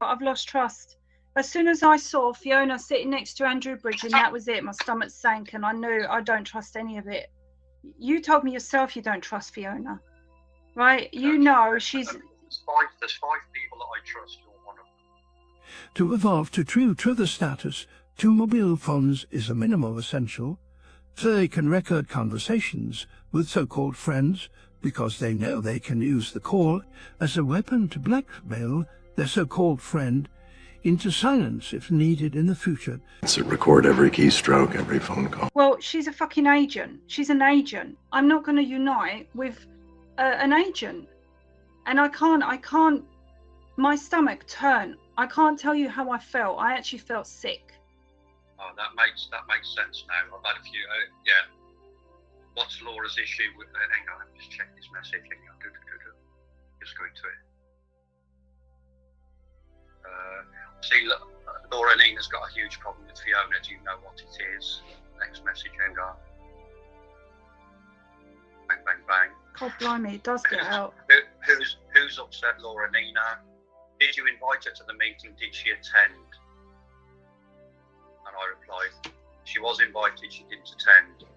I've lost trust. As soon as I saw Fiona sitting next to Andrew Bridgen, that was it. My stomach sank and I knew I don't trust any of it. You told me yourself you don't trust Fiona, right? You know she's... There's five people that I trust. You're one of them. To evolve to true Twitter status, 2 mobile phones is a minimal essential, so they can record conversations with so-called friends because they know they can use the call as a weapon to blackmail their so-called friend into silence if needed in the future. So record every keystroke, every phone call. Well, she's a fucking agent. She's an agent. I'm not going to unite with an agent. And I can't, my stomach turned. I can't tell you how I felt. I actually felt sick. Oh, that makes sense now. I've had a few, yeah. What's Laura's issue with, hang on, let me just check this message. Hang on, just go into it. See, look, Laura and Nina's got a huge problem with Fiona. Do you know what it is? Next message, hang on. Bang, bang, bang. God blimey, it does get out. Who's upset, Laura? Nina? Did you invite her to the meeting? Did she attend? And I replied, she was invited, she didn't attend.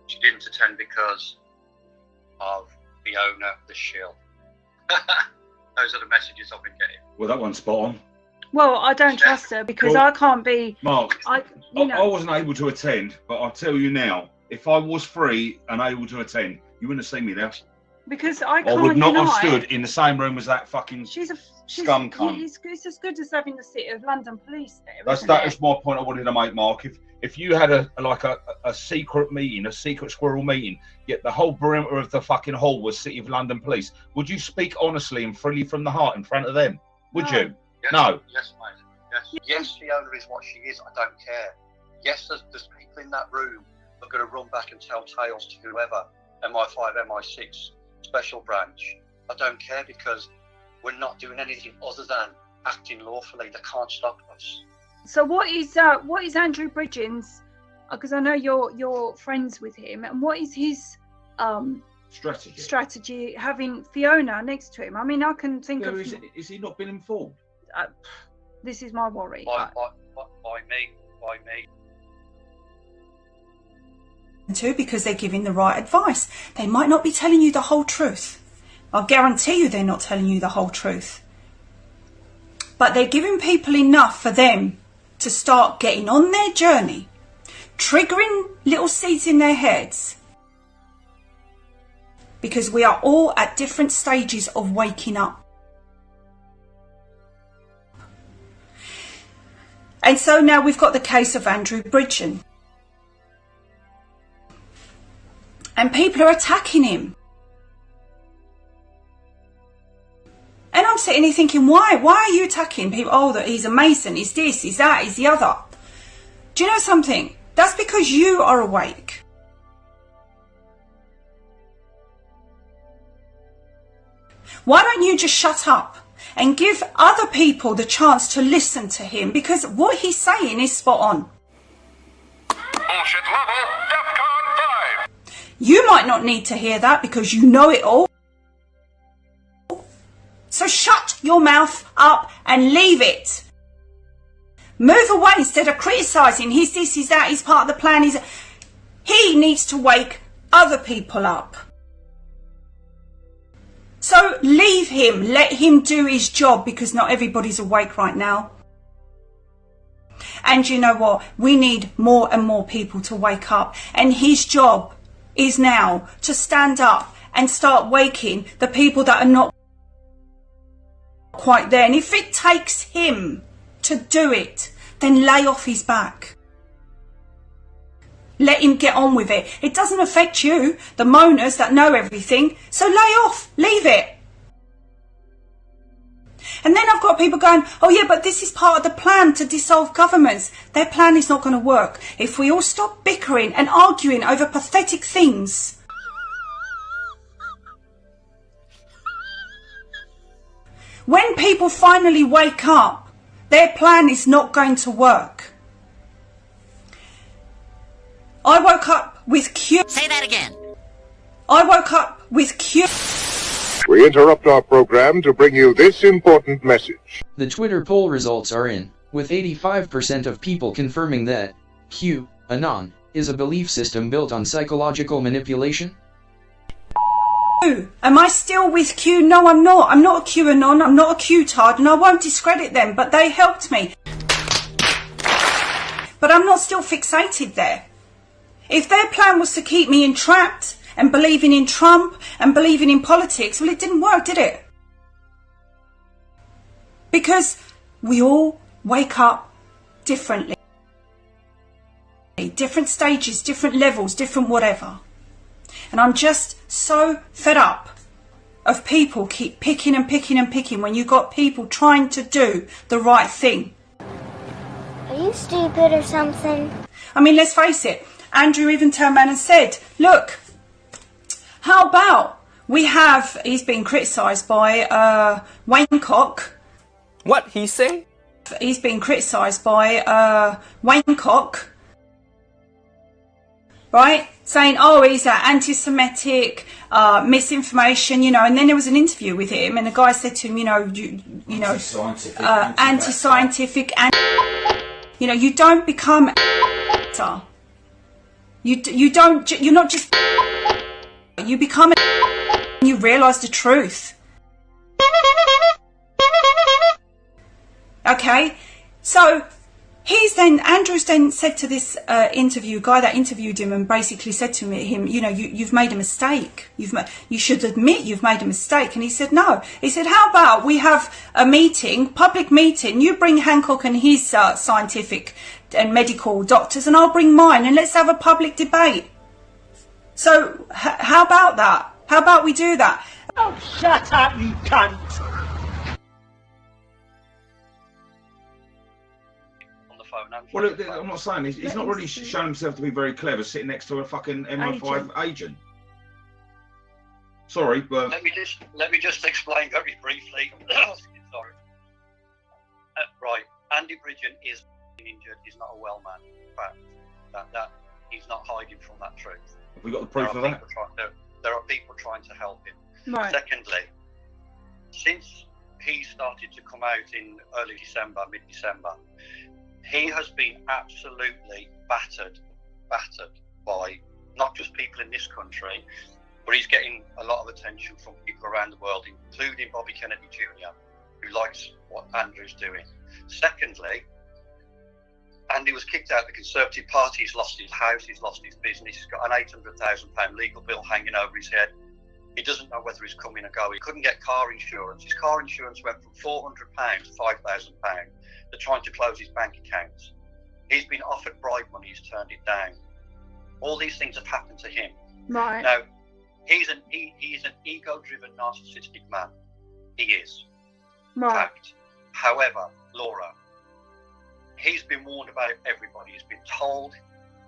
She didn't attend because of Fiona the shill. Those are the messages I've been getting. Well, that one's spot on. Well, I don't trust her because I can't be... Mark, I wasn't able to attend, but I'll tell you now, if I was free and able to attend, you wouldn't have seen me there. Because I can't would not have deny- stood in the same room as that fucking scum cunt. It's as good as having the City of London police there. That is my point I wanted to make, Mark. If you had a secret meeting, a secret squirrel meeting, yet the whole perimeter of the fucking hall was City of London police, would you speak honestly and freely from the heart in front of them? Would you? Yes, no. Yes, mate. Yes, Fiona is what she is. I don't care. Yes, there's people in that room that are going to run back and tell tales to whoever, MI5, MI6, Special Branch. I don't care because we're not doing anything other than acting lawfully. They can't stop us. So what is Andrew Bridgen's? Because I know you're friends with him, and what is his strategy having Fiona next to him? I mean, I can think of. Is he not been informed? This is my worry. By me. Too, because they're giving the right advice. They might not be telling you the whole truth. I'll guarantee you they're not telling you the whole truth. But they're giving people enough for them to start getting on their journey, triggering little seeds in their heads. Because we are all at different stages of waking up. And so now we've got the case of Andrew Bridgen. And people are attacking him. And I'm sitting here thinking, why? Why are you attacking people? Oh, that he's a Mason, he's this, he's that, he's the other. Do you know something? That's because you are awake. Why don't you just shut up and give other people the chance to listen to him? Because what he's saying is spot on. Bullshit level, DEFCON 5. You might not need to hear that because you know it all. So shut your mouth up and leave it. Move away instead of criticising. He's this, he's that, he's part of the plan. He needs to wake other people up. So leave him. Let him do his job because not everybody's awake right now. And you know what? We need more and more people to wake up. And his job is now to stand up and start waking the people that are not quite there. And if it takes him to do it, then lay off his back. Let him get on with it. It doesn't affect you, the moaners that know everything. So lay off, leave it. And then I've got people going, oh yeah, but this is part of the plan to dissolve governments. Their plan is not going to work. If we all stop bickering and arguing over pathetic things. When people finally wake up, their plan is not going to work. I woke up with Q. Say that again. I woke up with Q. We interrupt our program to bring you this important message. The Twitter poll results are in, with 85% of people confirming that QAnon is a belief system built on psychological manipulation. Am I still with Q? No, I'm not. I'm not a QAnon, I'm not a Q-tard, and I won't discredit them, but they helped me. But I'm not still fixated there. If their plan was to keep me entrapped and believing in Trump and believing in politics, well, it didn't work, did it? Because we all wake up differently. Different stages, different levels, different whatever. And I'm just so fed up of people keep picking and picking and picking when you got people trying to do the right thing. Are you stupid or something? I mean, let's face it. Andrew even turned around and said, look, how about we have, he's been criticised by Wayne Cock. What, he say? He's been criticised by Wayne Cock. Right? Saying, oh, he's anti-Semitic, misinformation, you know. And then there was an interview with him, and the guy said to him, you know, anti-scientific, you know, you don't become you're not just, you become you realise the truth. Okay, so Andrews then said to this guy that interviewed him, and basically said to him, you know, you've made a mistake. You should admit you've made a mistake. And he said, no. He said, how about we have a meeting, public meeting. You bring Hancock and his scientific and medical doctors, and I'll bring mine, and let's have a public debate. So how about that? How about we do that? Oh, shut up, you cunt! Well, I'm not saying he's not really shown himself to be very clever, sitting next to a fucking MI5 agent. Sorry, but let me just explain very briefly. Sorry. Right, Andy Bridgen is injured. He's not a well man. In fact, that he's not hiding from that truth. Have we got the proof of that? There are people trying to help him. Right. Secondly, since he started to come out in early December, mid-December, he has been absolutely battered by not just people in this country, but he's getting a lot of attention from people around the world, including Bobby Kennedy Jr., who likes what Andrew's doing. Secondly, Andy was kicked out of the Conservative Party. He's lost his house, he's lost his business, he's got an £800,000 legal bill hanging over his head. He doesn't know whether he's coming or going. He couldn't get car insurance. His car insurance went from £400 to £5,000. They're trying to close his bank accounts. He's been offered bribe money, he's turned it down. All these things have happened to him. Right. Now, he's an ego-driven, narcissistic man. He is. Right. Fact. However, Laura, he's been warned about everybody. He's been told.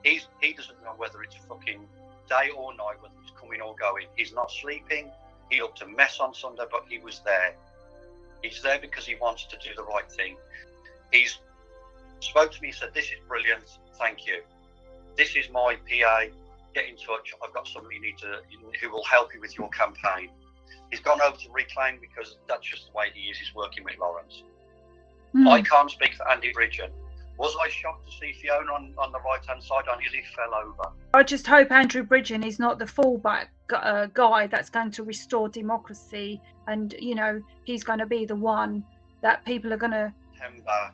He doesn't know whether it's fucking day or night, whether he's coming or going. He's not sleeping. He looked a mess on Sunday, but he was there. He's there because he wants to do the right thing. He's spoke to me, he said, this is brilliant, thank you. This is my PA, get in touch, I've got somebody who will help you with your campaign. He's gone over to Reclaim because that's just the way he is, he's working with Lawrence. I can't speak for Andy Bridgen. Was I shocked to see Fiona on the right-hand side? I nearly fell over. I just hope Andrew Bridgen is not the fallback guy that's going to restore democracy, and, you know, he's going to be the one that people are going to... September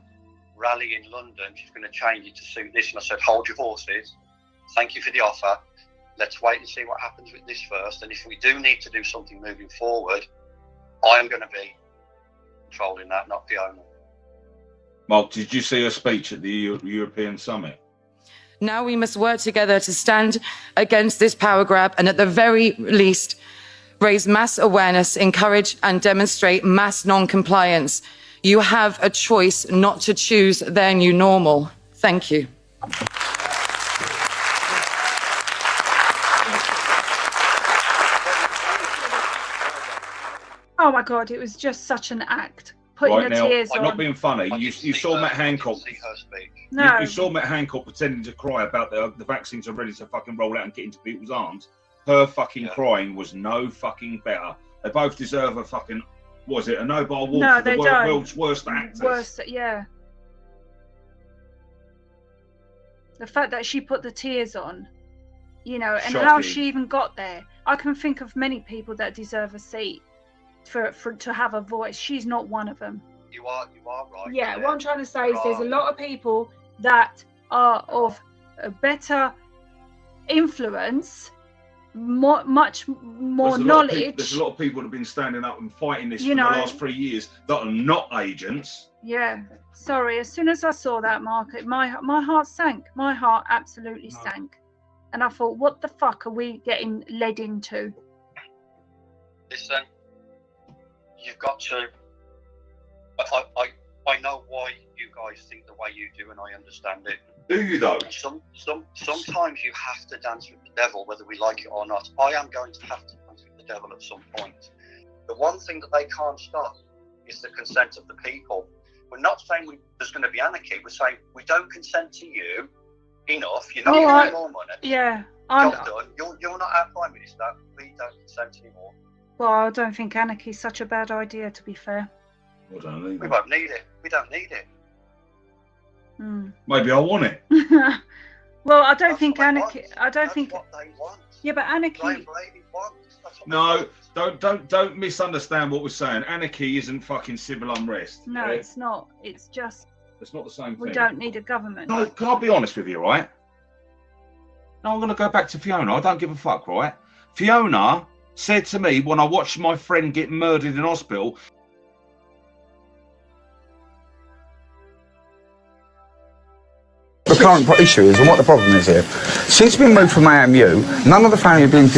rally in London, she's going to change it to suit this. And I said, hold your horses. Thank you for the offer. Let's wait and see what happens with this first. And if we do need to do something moving forward, I am going to be controlling that, not Fiona. Mark, did you see her speech at the European Summit? Now we must work together to stand against this power grab and at the very least raise mass awareness, encourage and demonstrate mass non-compliance. You have a choice not to choose their new normal. Thank you. Oh my God, it was just such an act. Putting Right the now, tears I'm on. not being funny. You saw Matt Hancock. No. You saw Matt Hancock pretending to cry about the vaccines are ready to fucking roll out and get into people's arms. Her fucking crying was no fucking better They both deserve a fucking, what is it, a Nobel Award No, for the world's worst actors. Worst, yeah. The fact that she put the tears on, you know, and how she even got there. I can think of many people that deserve a seat for to have a voice. She's not one of them. You are right. Yeah, what I'm trying to say is there's a lot of people that are of a better influence, much more knowledge. There's a lot of people that have been standing up and fighting this for the last 3 years that are not agents. Yeah, sorry. As soon as I saw that, Mark, my heart sank. My heart absolutely sank, and I thought, what the fuck are we getting led into? Listen, you've got to. I know why you guys think the way you do, and I understand it. Do you though? Sometimes you have to dance with the devil, whether we like it or not. I am going to have to dance with the devil at some point. The one thing that they can't stop is the consent of the people. We're not saying there's going to be anarchy. We're saying we don't consent to you enough. You're not getting more money. Yeah. Job done. You're not our Prime Minister. We don't consent anymore. Well, I don't think anarchy is such a bad idea, to be fair. We don't need it. We won't need it. We don't need it. Maybe I want it. Well, I don't think anarchy. I don't think. What they want. Yeah, but anarchy. No, don't misunderstand what we're saying. Anarchy isn't fucking civil unrest. No, it's not. It's just. It's not the same thing. We don't need a government. No, can I be honest with you, right? No, I'm going to go back to Fiona. I don't give a fuck, right? Fiona said to me when I watched my friend get murdered in hospital. The current issue is, and what the problem is here, since being moved from AMU, none of the family have been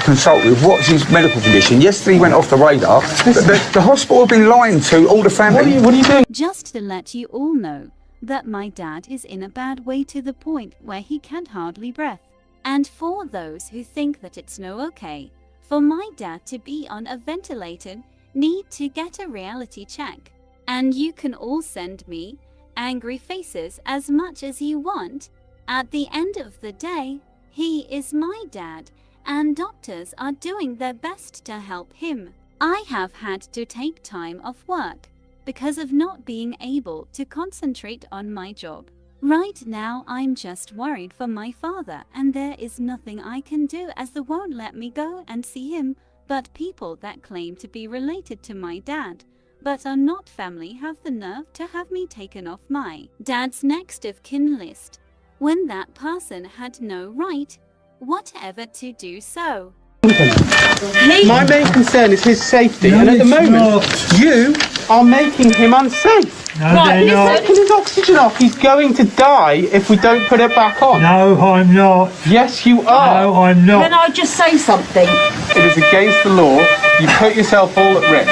consulted with what's his medical condition. Yesterday he went off the radar. The hospital have been lying to all the family. What are you doing? Just to let you all know that my dad is in a bad way to the point where he can hardly breathe. And for those who think that it's no okay for my dad to be on a ventilator, need to get a reality check. And you can all send me angry faces as much as you want. At the end of the day, he is my dad, and doctors are doing their best to help him. I have had to take time off work because of not being able to concentrate on my job. Right now I'm just worried for my father, and there is nothing I can do as they won't let me go and see him, but people that claim to be related to my dad but are not family have the nerve to have me taken off my dad's next of kin list, when that person had no right whatever to do so. My main concern is his safety, and at the moment, you are making him unsafe. No, right, he's taking his oxygen off. He's going to die if we don't put it back on. No, I'm not. Yes, you are. No, I'm not. Can I just say something? It is against the law. You put yourself all at risk.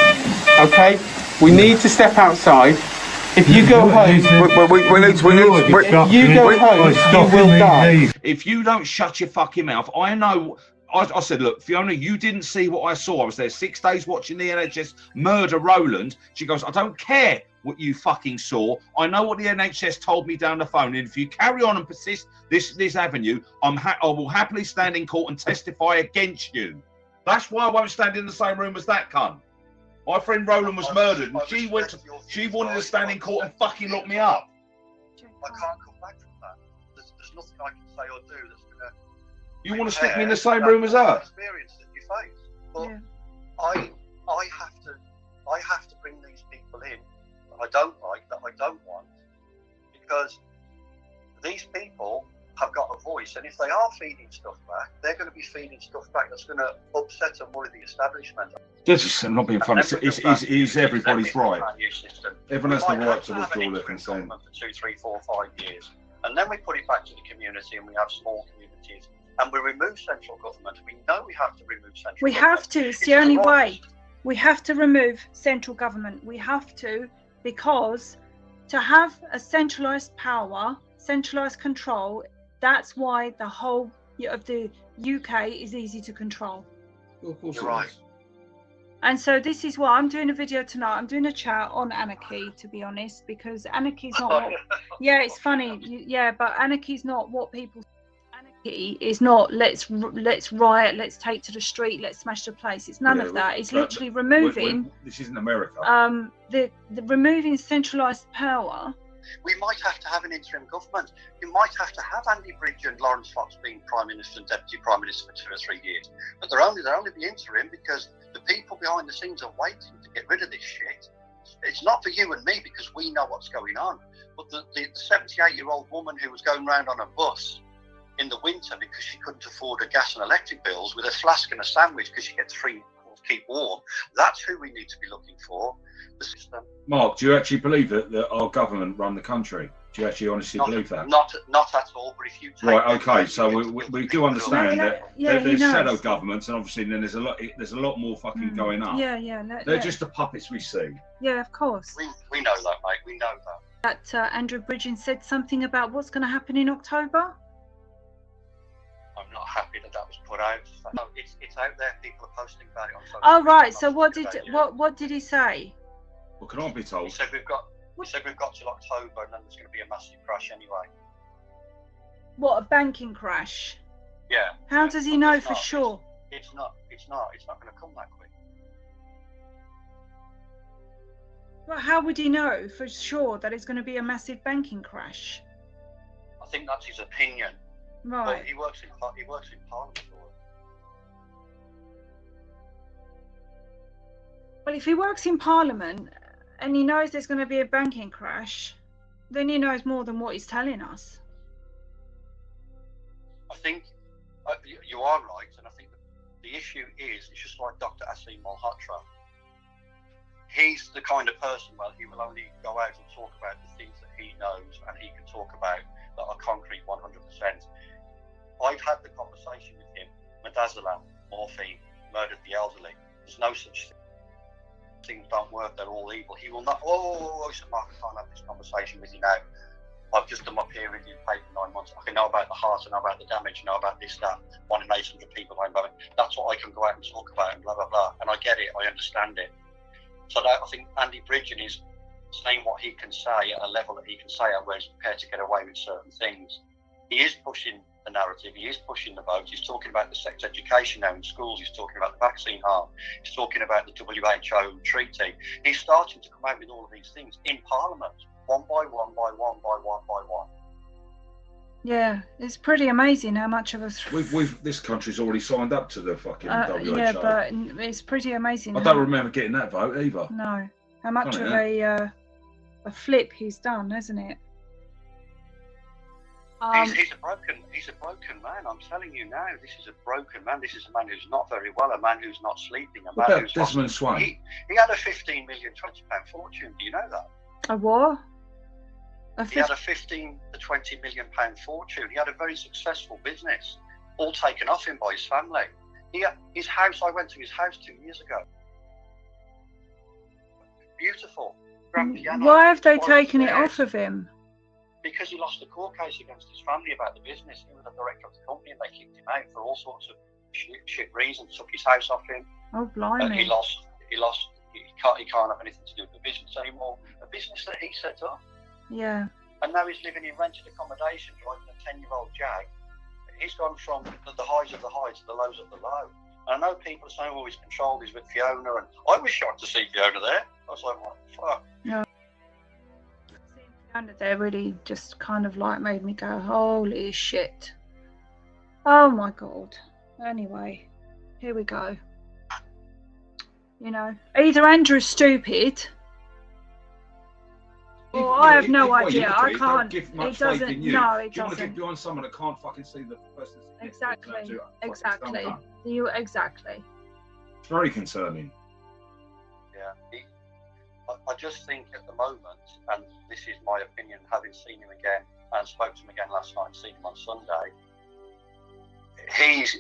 Okay? We need to step outside. If you go home, if you go home, you will die. If you don't shut your fucking mouth, I know. I said, look, Fiona, you didn't see what I saw. I was there 6 days watching the NHS murder Roland. She goes, I don't care what you fucking saw. I know what the NHS told me down the phone. And if you carry on and persist this avenue, I will happily stand in court and testify against you. That's why I won't stand in the same room as that cunt. My friend Roland was murdered, and she wanted to stand in court and fucking lock me up. I can't come back from that. There's nothing I can say or do that's gonna. You want to stick me in the same room as her? Experience that you face, but I have to bring these people in that I don't like, that I don't want, because these people have got a voice, and if they are feeding stuff back, they're going to be feeding stuff back that's going to upset and worry the establishment. I'm not being funny. It's everybody's right. Everyone has the right to withdraw their consent. For 2, 3, 4, 5 years, and then we put it back to the community, and we have small communities, and we remove central government. We know we have to remove central government. We have to. It's the only way. We have to remove central government. We have to, because to have a centralised power, centralised control, that's why the whole of the UK is easy to control. Of course, you're right. And so this is why I'm doing a video tonight. I'm doing a chat on anarchy, to be honest, because anarchy is not what, yeah, it's funny. Yeah, but anarchy is not what people. is not let's riot, let's take to the street, let's smash the place. It's none of that. It's literally removing. This isn't America. The removing centralised power. We might have to have an interim government. You might have to have Andy Bridge and Lawrence Fox being Prime Minister and Deputy Prime Minister for 2 or 3 years. But they'll only be interim because the people behind the scenes are waiting to get rid of this shit. It's not for you and me because we know what's going on. But the 78-year-old woman who was going around on a bus in the winter because she couldn't afford her gas and electric bills with a flask and a sandwich because she gets free to keep warm, that's who we need to be looking for. The system. Mark, do you actually believe that our government run the country? Do you actually honestly believe that? Not at all, but if you take right, okay, so we do understand that there's shadow governments, and obviously then there's a lot more fucking going on. They're just the puppets we see. Yeah, of course. We know that, mate. We know that. That Andrew Bridgen said something about what's going to happen in October. I'm not happy that was put out. No, it's out there. People are posting about it on social media. Oh right. So what did he say? Well, can I be told? He said we've got till October, and then there's going to be a massive crash anyway. What, a banking crash? Yeah. How does he know for sure? It's not going to come that quick. Well, how would he know for sure that it's going to be a massive banking crash? I think that's his opinion. Right. Well, he works in Parliament. Well, if he works in Parliament and he knows there's going to be a banking crash, then he knows more than what he's telling us. I think you are right, and I think the issue is, it's just like Dr. Asim Malhotra. He's the kind of person, well, he will only go out and talk about the things that he knows and he can talk about that are concrete 100%. I've had the conversation with him. Midazolam, morphine, murdered the elderly. There's no such thing. Things don't work, they're all evil. He will not, I said, Mark, I can't have this conversation with you now. I've just done my peer review paper 9 months. I can know about the heart, I know about the damage, I know about this, that. 1 in 800 people I'm going. That's what I can go out and talk about and blah, blah, blah. And I get it, I understand it. So that, I think Andy Bridgen is saying what he can say at a level that he can say at where he's prepared to get away with certain things. He is pushing the narrative, he is pushing the vote, he's talking about the sex education now in schools, he's talking about the vaccine harm, he's talking about the WHO treaty. He's starting to come out with all of these things in Parliament, one by one. Yeah, it's pretty amazing how much of us. This country's already signed up to the fucking WHO. Yeah, but it's pretty amazing. I don't remember getting that vote either. No, how much of a flip he's done, hasn't it? He's a broken man. I'm telling you now, this is a broken man. This is a man who's not very well, a man who's not sleeping, a man who's Desmond Swain. He had a 15 million, £20 fortune. Do you know that? A what? He had a 15 to 20 million pound fortune. He had a very successful business, all taken off him by his family. His house, I went to his house 2 years ago. Beautiful. Grand piano. Why have they taken it off of him? Because he lost a court case against his family about the business. He was the director of the company and they kicked him out for all sorts of shit reasons, took his house off him. Oh, blimey. He can't have anything to do with the business anymore. A business that he set up. Yeah. And now he's living in rented accommodation, driving a 10-year-old Jag. He's gone from the highs of the highs to the lows of the low. And I know people are saying, oh, he's controlled, he's with Fiona, and I was shocked to see Fiona there. I was like, what the fuck? No. Seeing Fiona there really just kind of like made me go, holy shit. Oh my God. Anyway, here we go. You know, either Andrew's stupid, or I have no idea. I can't. It doesn't. No, it doesn't. Do you want to get behind someone that can't fucking see the person? Exactly. Exactly. It's very concerning. Yeah. I just think at the moment, and this is my opinion, having seen him again and spoke to him again last night and seen him on Sunday,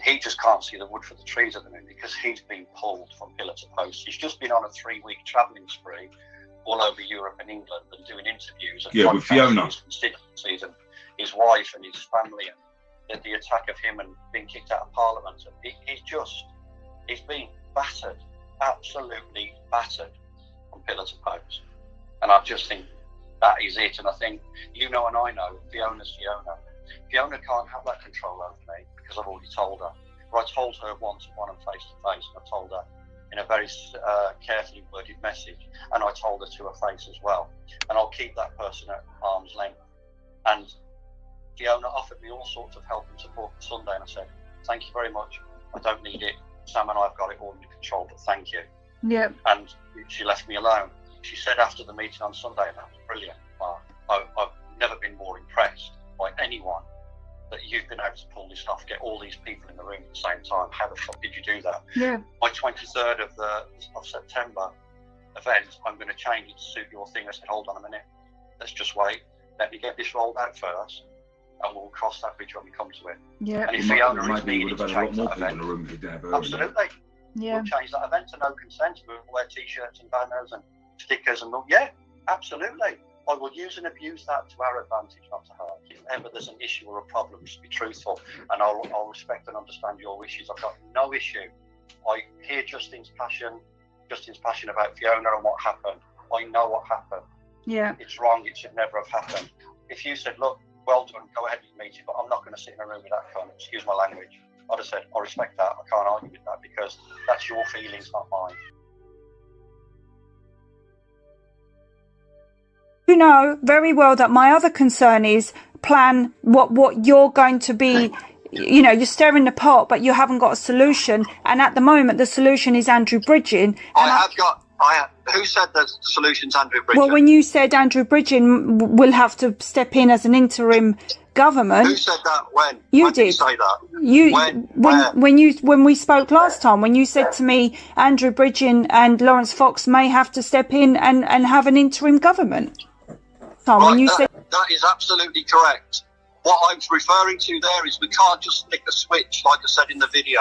he just can't see the wood for the trees at the minute because he's been pulled from pillar to post. He's just been on a 3-week travelling spree all over Europe and England and doing interviews. And with Fiona. His constituencies and his wife and his family, and the attack of him and being kicked out of Parliament. And he's been battered, absolutely battered from pillar to post. And I just think that is it. And I think, you know, and I know, Fiona's Fiona. Fiona can't have that control over me because I've already told her. But I told her one-to-one and face-to-face, and I told her in a very carefully worded message, and I told her to her face as well. And I'll keep that person at arm's length. And Fiona offered me all sorts of help and support for Sunday, and I said, thank you very much. I don't need it. Sam and I have got it all under control, but thank you. Yeah. And she left me alone. She said after the meeting on Sunday, and that was brilliant, Mark, I've never been more impressed by anyone that you've been able to pull this off, get all these people in the room at the same time. How the fuck did you do that? Yeah. My 23rd of September event, I'm going to change it to suit your thing. I said, hold on a minute. Let's just wait. Let me get this rolled out first, and we'll cross that bridge when we come to it. Yeah. And if Fiona is needed to change that event, absolutely. Yeah. We'll change that event to no consent. We'll wear T-shirts and banners and stickers and yeah, absolutely. I will use and abuse that to our advantage, not to hers. If ever there's an issue or a problem, just be truthful, and I'll respect and understand your wishes. I've got no issue. I hear Justin's passion about Fiona and what happened. I know what happened. Yeah. It's wrong. It should never have happened. If you said, look, well done, go ahead with the meeting, but I'm not going to sit in a room with that cunt, excuse my language, I'd have said, I respect that. I can't argue with that because that's your feelings, not mine. You know very well that my other concern is plan what you're going to be. You know, you're stirring the pot, but you haven't got a solution. And at the moment, the solution is Andrew Bridgen. Who said the solution's Andrew Bridgen? Well, when you said Andrew Bridgen will have to step in as an interim government. Who said that? When? You did. You say that? When we spoke last time, when you said to me, Andrew Bridgen and Lawrence Fox may have to step in and have an interim government. That is absolutely correct. What I'm referring to there is we can't just flick a switch, like I said in the video.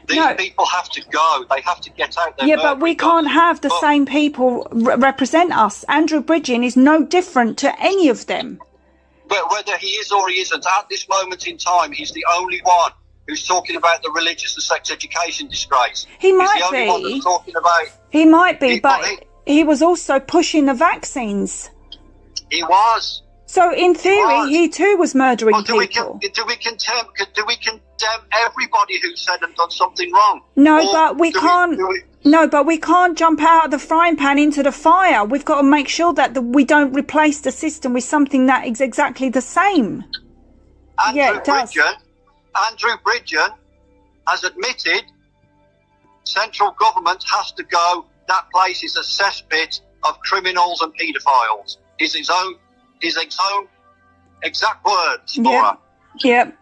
These people have to go. They have to get out there. Yeah, but we can't have the same people represent us. Andrew Bridgen is no different to any of them. But whether he is or he isn't, at this moment in time, he's the only one who's talking about the religious and sex education disgrace. He might he's the only one that's talking about. He might be, but he was also pushing the vaccines. He was. So in theory, he too was murdering people. Do we condemn everybody who said and done something wrong? No, but we can't. No, but we can't jump out of the frying pan into the fire. We've got to make sure that we don't replace the system with something that is exactly the same. Andrew Bridgen has admitted central government has to go. That place is a cesspit of criminals and paedophiles. Is his own exact words for her. Yep.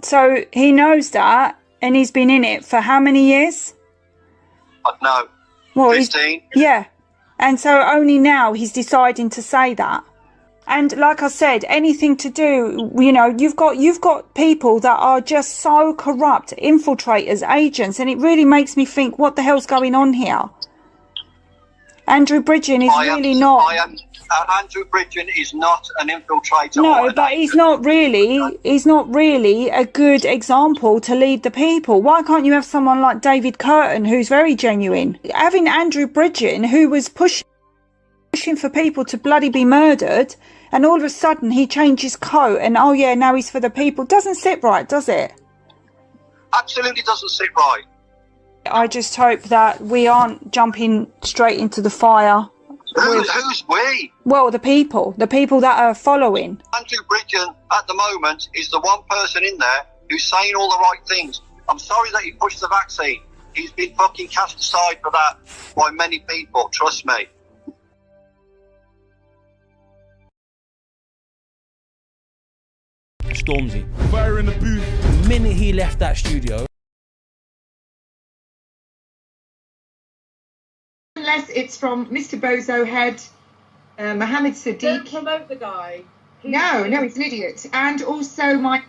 So he knows that, and he's been in it for how many years? I don't know. Well, 15. Yeah. And so only now he's deciding to say that. And like I said, anything to do, you know, you've got people that are just so corrupt, infiltrators, agents, and it really makes me think, what the hell's going on here? Andrew Bridgen is really not. Andrew Bridgen is not an infiltrator. No, but he's not really a good example to lead the people. Why can't you have someone like David Curtin, who's very genuine? Having Andrew Bridgen, who was pushing for people to bloody be murdered, and all of a sudden he changes coat and, oh yeah, now he's for the people. Doesn't sit right, does it? Absolutely doesn't sit right. I just hope that we aren't jumping straight into the fire. Who's we? Well, the people that are following. Andrew Bridgen at the moment is the one person in there who's saying all the right things. I'm sorry that he pushed the vaccine. He's been fucking cast aside for that by many people, trust me. Stormzy. Fire in the booth. The minute he left that studio. Unless it's from Mr. Bozo Head, Mohammed Sadiq. Don't promote the guy. No, he's an idiot. And also my